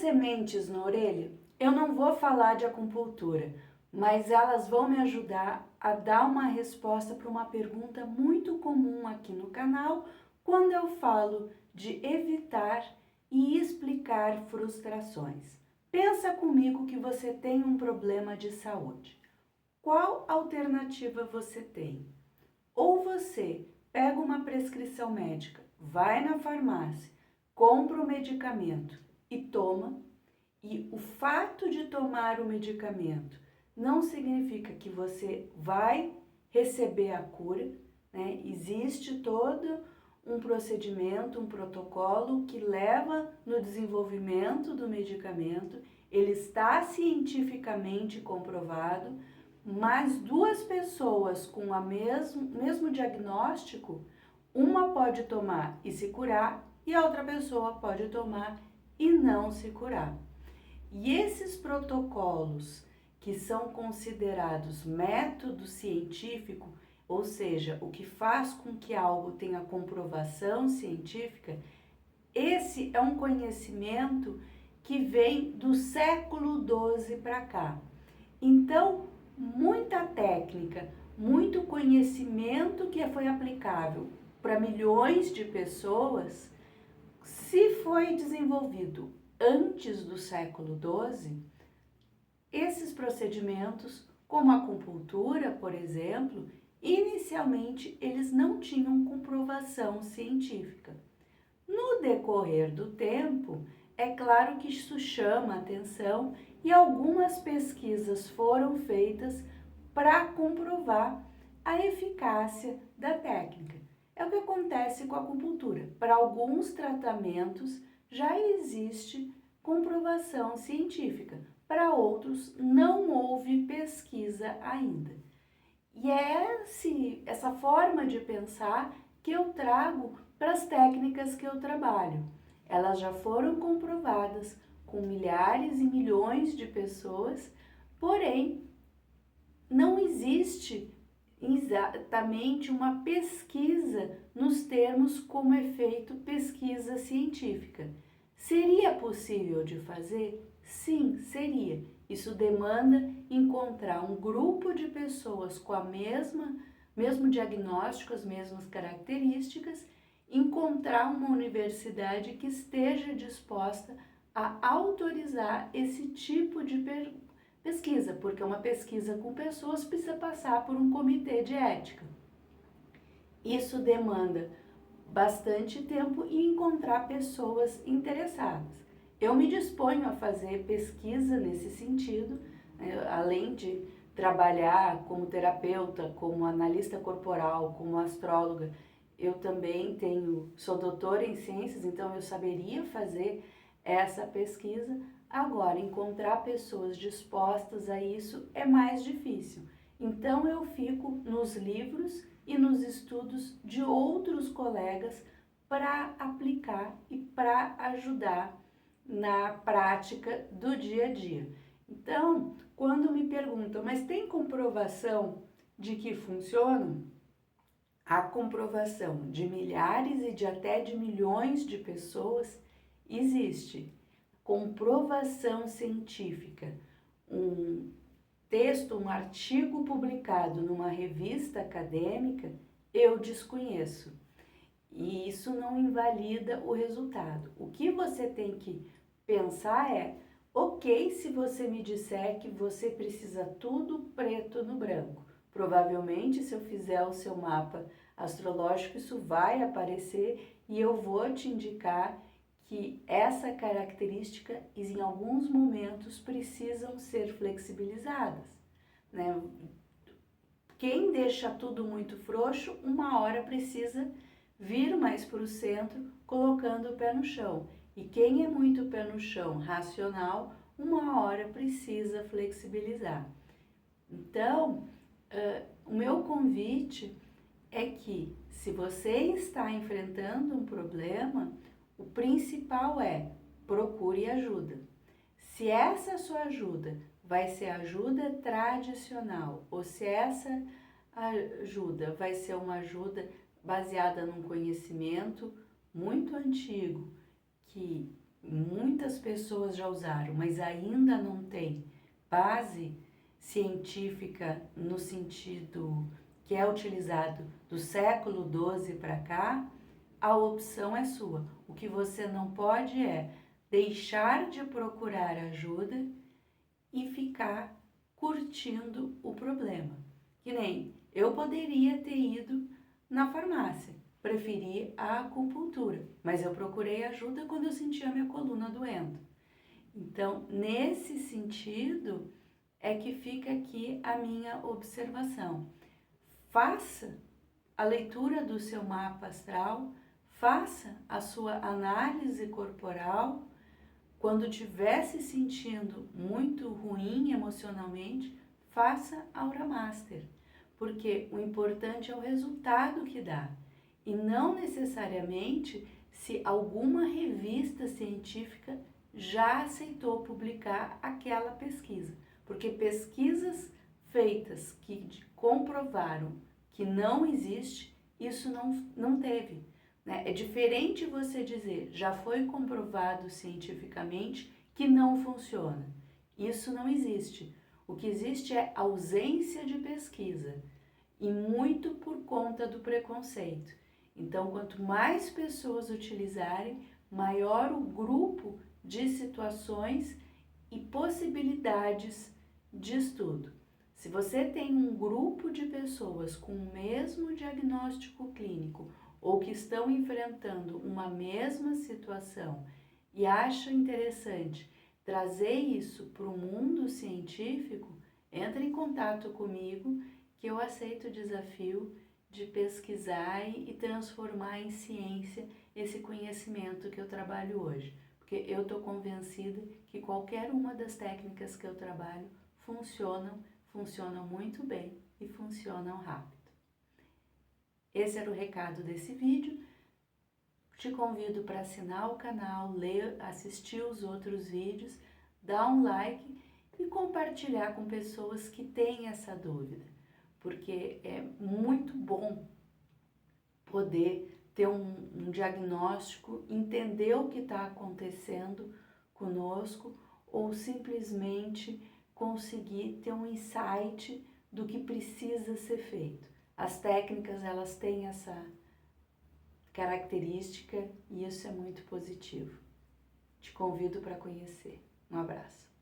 sementes na orelha? Eu não vou falar de acupuntura, mas elas vão me ajudar a dar uma resposta para uma pergunta muito comum aqui no canal, quando eu falo de evitar e explicar frustrações. Pensa comigo que você tem um problema de saúde. Qual alternativa você tem? Ou você pega uma prescrição médica, vai na farmácia, compra o medicamento e toma, e o fato de tomar o medicamento não significa que você vai receber a cura, né? Existe todo um procedimento, um protocolo que leva no desenvolvimento do medicamento, ele está cientificamente comprovado, mas duas pessoas com o mesmo diagnóstico, uma pode tomar e se curar, e a outra pessoa pode tomar e não se curar. E esses protocolos que são considerados método científico, ou seja, o que faz com que algo tenha comprovação científica, esse é um conhecimento que vem do século XII para cá. Então, muita técnica, muito conhecimento que foi aplicável para milhões de pessoas, se foi desenvolvido antes do século XII, esses procedimentos, como a acupuntura, por exemplo, inicialmente eles não tinham comprovação científica. No decorrer do tempo, é claro que isso chama atenção e algumas pesquisas foram feitas para comprovar a eficácia da técnica. É o que acontece com a acupuntura. Para alguns tratamentos já existe comprovação científica, para outros não houve pesquisa ainda. E é essa forma de pensar que eu trago para as técnicas que eu trabalho. Elas já foram comprovadas com milhares e milhões de pessoas, porém não existe exatamente uma pesquisa nos termos como é feito pesquisa científica. Seria possível de fazer? Sim, seria. Isso demanda encontrar um grupo de pessoas com mesmo diagnóstico, as mesmas características, encontrar uma universidade que esteja disposta a autorizar esse tipo de pesquisa, porque uma pesquisa com pessoas precisa passar por um comitê de ética. Isso demanda bastante tempo e encontrar pessoas interessadas. Eu me disponho a fazer pesquisa nesse sentido, né, além de trabalhar como terapeuta, como analista corporal, como astróloga. Eu também sou doutora em ciências, então eu saberia fazer essa pesquisa. Agora, encontrar pessoas dispostas a isso é mais difícil. Então eu fico nos livros e nos estudos de outros colegas para aplicar e para ajudar na prática do dia a dia. Então, quando me perguntam, mas tem comprovação de que funciona? A comprovação de milhares e de até de milhões de pessoas existe. Comprovação científica, um texto, um artigo publicado numa revista acadêmica, eu desconheço. E isso não invalida o resultado. O que você tem que pensar é, ok, se você me disser que você precisa tudo preto no branco. Provavelmente, se eu fizer o seu mapa astrológico, isso vai aparecer e eu vou te indicar que essa característica, em alguns momentos, precisam ser flexibilizadas, né? Quem deixa tudo muito frouxo, uma hora precisa vir mais para o centro, colocando o pé no chão. E quem é muito pé no chão, racional, uma hora precisa flexibilizar. Então, o meu convite é que, se você está enfrentando um problema, o principal é procure ajuda. Se essa sua ajuda vai ser ajuda tradicional ou se essa ajuda vai ser uma ajuda baseada num conhecimento muito antigo que muitas pessoas já usaram, mas ainda não tem base científica no sentido que é utilizado do século XII para cá, a opção é sua. O que você não pode é deixar de procurar ajuda e ficar curtindo o problema. Que nem eu poderia ter ido na farmácia, preferi a acupuntura, mas eu procurei ajuda quando eu sentia minha coluna doendo. Então, nesse sentido, é que fica aqui a minha observação. Faça a leitura do seu mapa astral, faça a sua análise corporal. Quando estiver se sentindo muito ruim emocionalmente, faça Aura Master, porque o importante é o resultado que dá, e não necessariamente se alguma revista científica já aceitou publicar aquela pesquisa, porque pesquisas feitas que comprovaram que não existe, isso não teve. Né? É diferente você dizer, já foi comprovado cientificamente que não funciona. Isso não existe. O que existe é ausência de pesquisa, e muito por conta do preconceito. Então, quanto mais pessoas utilizarem, maior o grupo de situações e possibilidades de estudo. Se você tem um grupo de pessoas com o mesmo diagnóstico clínico ou que estão enfrentando uma mesma situação e acha interessante trazer isso para o mundo científico, entre em contato comigo que eu aceito o desafio de pesquisar e transformar em ciência esse conhecimento que eu trabalho hoje. Porque eu estou convencida que qualquer uma das técnicas que eu trabalho funcionam muito bem e funcionam rápido. Esse era o recado desse vídeo. Te convido para assinar o canal, ler, assistir os outros vídeos, dar um like e compartilhar com pessoas que têm essa dúvida, porque é muito bom poder ter um diagnóstico, entender o que está acontecendo conosco ou simplesmente conseguir ter um insight do que precisa ser feito. As técnicas, elas têm essa característica e isso é muito positivo. Te convido para conhecer. Um abraço.